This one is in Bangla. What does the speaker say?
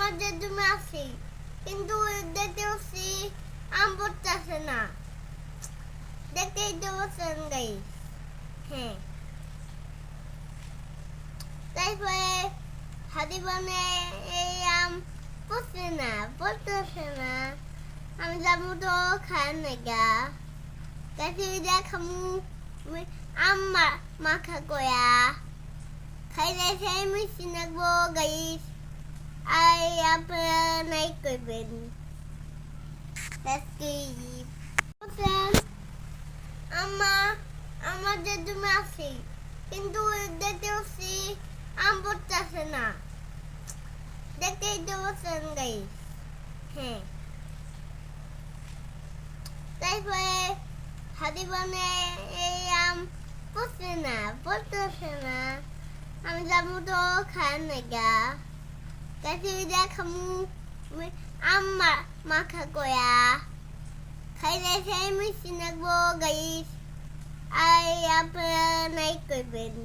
আমাদের জন্য আছি, কিন্তু দেখতে পাচ্ছি আম পড়তেছে না। দেখতেই তো পাচ্ছেন গাইস। হ্যাঁ, তারপরে হাতি বনে এই আম পড়তেছে না। আমি যাবো তো খায় না গা। তাকে দেখামু আম মাখা কয়া খাইলে সেই মিষ্টি নাকবো গাইস। আর আপনারা নাই করবেন। আমাদের জন্য আছি, কিন্তু দেখতে পাচ্ছি আম পড়তেছে না। দেখতেই তো পাচ্ছেন গাইস। হ্যাঁ, তারপরে হাতি বনে এই আম পড়তেছে না। আমি যাবো তো খায় না গা। তাকে দেখামু আম মাখা কয়া খাইলে সেই মিষ্টি নাকবো গাইস। আর আপনারা নাই করবেন।